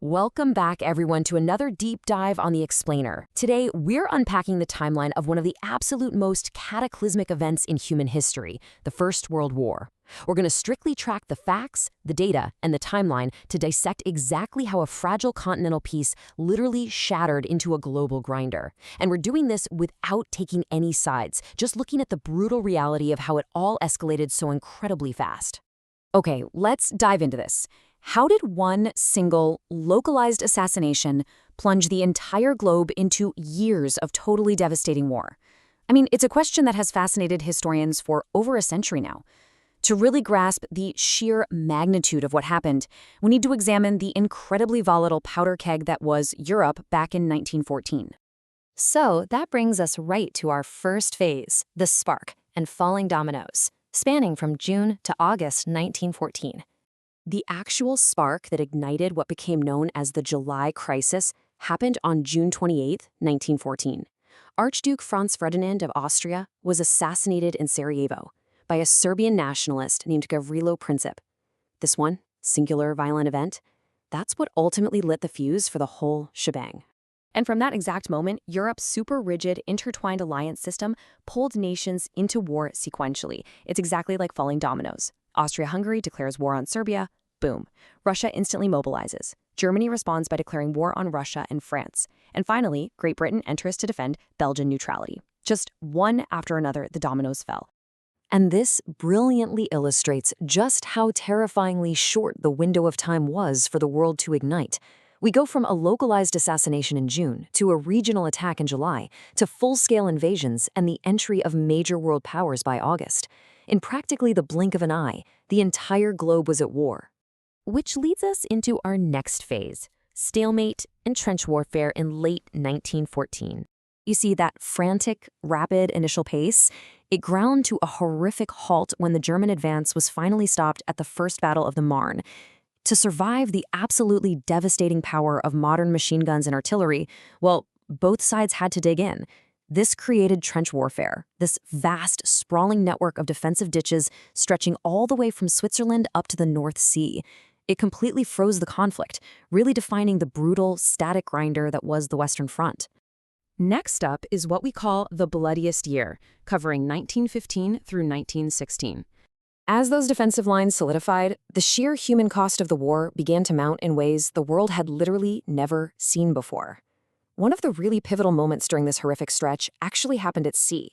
Welcome back, everyone, to another deep dive on the Explainer. Today, we're unpacking the timeline of one of the absolute most cataclysmic events in human history, the First World War. We're going to strictly track the facts, the data, and the timeline to dissect exactly how a fragile continental peace literally shattered into a global grinder. And we're doing this without taking any sides, just looking at the brutal reality of how it all escalated so incredibly fast. Okay, let's dive into this. How did one single, localized assassination plunge the entire globe into years of totally devastating war? I mean, it's a question that has fascinated historians for over a century now. To really grasp the sheer magnitude of what happened, we need to examine the incredibly volatile powder keg that was Europe back in 1914. So that brings us right to our first phase, the spark and falling dominoes, spanning from June to August 1914. The actual spark that ignited what became known as the July Crisis happened on June 28, 1914. Archduke Franz Ferdinand of Austria was assassinated in Sarajevo by a Serbian nationalist named Gavrilo Princip. This one, singular violent event, that's what ultimately lit the fuse for the whole shebang. And from that exact moment, Europe's super rigid, intertwined alliance system pulled nations into war sequentially. It's exactly like falling dominoes. Austria-Hungary declares war on Serbia. Boom. Russia instantly mobilizes. Germany responds by declaring war on Russia and France. And finally, Great Britain enters to defend Belgian neutrality. Just one after another, the dominoes fell. And this brilliantly illustrates just how terrifyingly short the window of time was for the world to ignite. We go from a localized assassination in June to a regional attack in July to full-scale invasions and the entry of major world powers by August. In practically the blink of an eye, the entire globe was at war. Which leads us into our next phase, stalemate and trench warfare in late 1914. You see that frantic, rapid initial pace? It ground to a horrific halt when the German advance was finally stopped at the First Battle of the Marne. To survive the absolutely devastating power of modern machine guns and artillery, well, both sides had to dig in. This created trench warfare, this vast, sprawling network of defensive ditches stretching all the way from Switzerland up to the North Sea. It completely froze the conflict, really defining the brutal, static grinder that was the Western Front. Next up is what we call the bloodiest year, covering 1915 through 1916. As those defensive lines solidified, the sheer human cost of the war began to mount in ways the world had literally never seen before. One of the really pivotal moments during this horrific stretch actually happened at sea.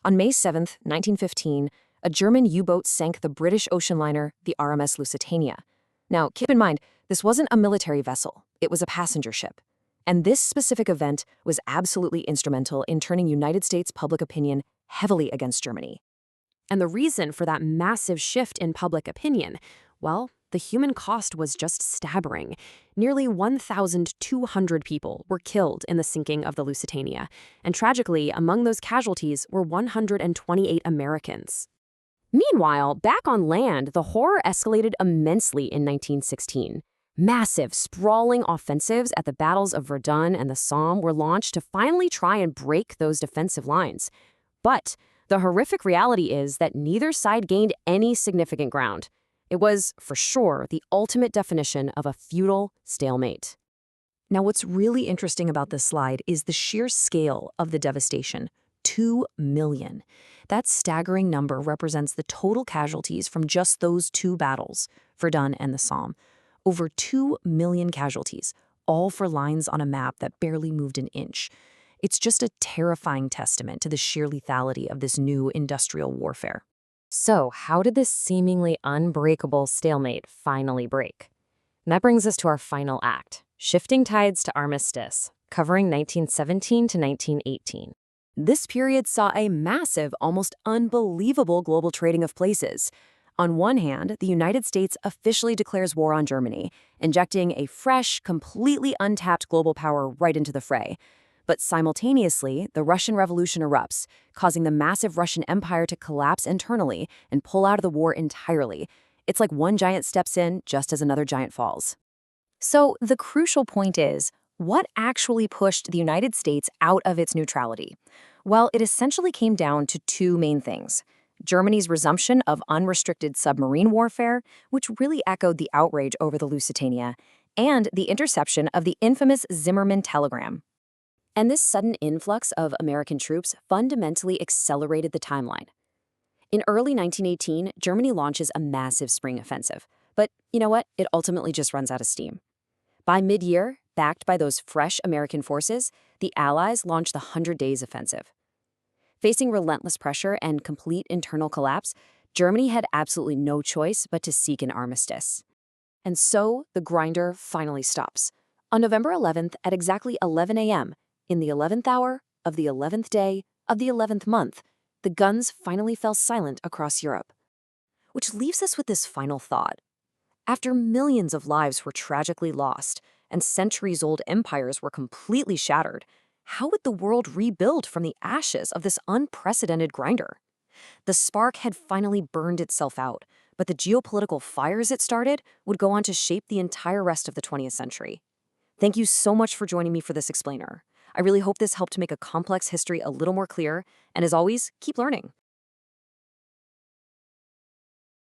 On May 7, 1915, a German U-boat sank the British ocean liner, the RMS Lusitania. Now, keep in mind, this wasn't a military vessel, it was a passenger ship. And this specific event was absolutely instrumental in turning United States public opinion heavily against Germany. And the reason for that massive shift in public opinion, well, the human cost was just staggering. Nearly 1,200 people were killed in the sinking of the Lusitania, and tragically, among those casualties were 128 Americans. Meanwhile, back on land, the horror escalated immensely in 1916. Massive, sprawling offensives at the battles of Verdun and the Somme were launched to finally try and break those defensive lines. But the horrific reality is that neither side gained any significant ground. It was, for sure, the ultimate definition of a futile stalemate. Now, what's really interesting about this slide is the sheer scale of the devastation. 2 million. That staggering number represents the total casualties from just those two battles, Verdun and the Somme. Over 2 million casualties, all for lines on a map that barely moved an inch. It's just a terrifying testament to the sheer lethality of this new industrial warfare. So, how did this seemingly unbreakable stalemate finally break? And that brings us to our final act, shifting tides to armistice, covering 1917 to 1918. This period saw a massive, almost unbelievable global trading of places. On one hand, the United States officially declares war on Germany, injecting a fresh, completely untapped global power right into the fray. But simultaneously, the Russian Revolution erupts, causing the massive Russian Empire to collapse internally and pull out of the war entirely. It's like one giant steps in just as another giant falls. So the crucial point is, what actually pushed the United States out of its neutrality? Well, it essentially came down to two main things. Germany's resumption of unrestricted submarine warfare, which really echoed the outrage over the Lusitania, and the interception of the infamous Zimmermann telegram. And this sudden influx of American troops fundamentally accelerated the timeline. In early 1918, Germany launches a massive spring offensive. But you know what? It ultimately just runs out of steam. By mid-year, backed by those fresh American forces, the Allies launched the 100 Days Offensive. Facing relentless pressure and complete internal collapse, Germany had absolutely no choice but to seek an armistice. And so the grinder finally stops. On November 11th at exactly 11 a.m., in the 11th hour of the 11th day of the 11th month, the guns finally fell silent across Europe. Which leaves us with this final thought. After millions of lives were tragically lost and centuries-old empires were completely shattered, how would the world rebuild from the ashes of this unprecedented grinder? The spark had finally burned itself out, but the geopolitical fires it started would go on to shape the entire rest of the 20th century. Thank you so much for joining me for this explainer. I really hope this helped to make a complex history a little more clear, and as always, keep learning.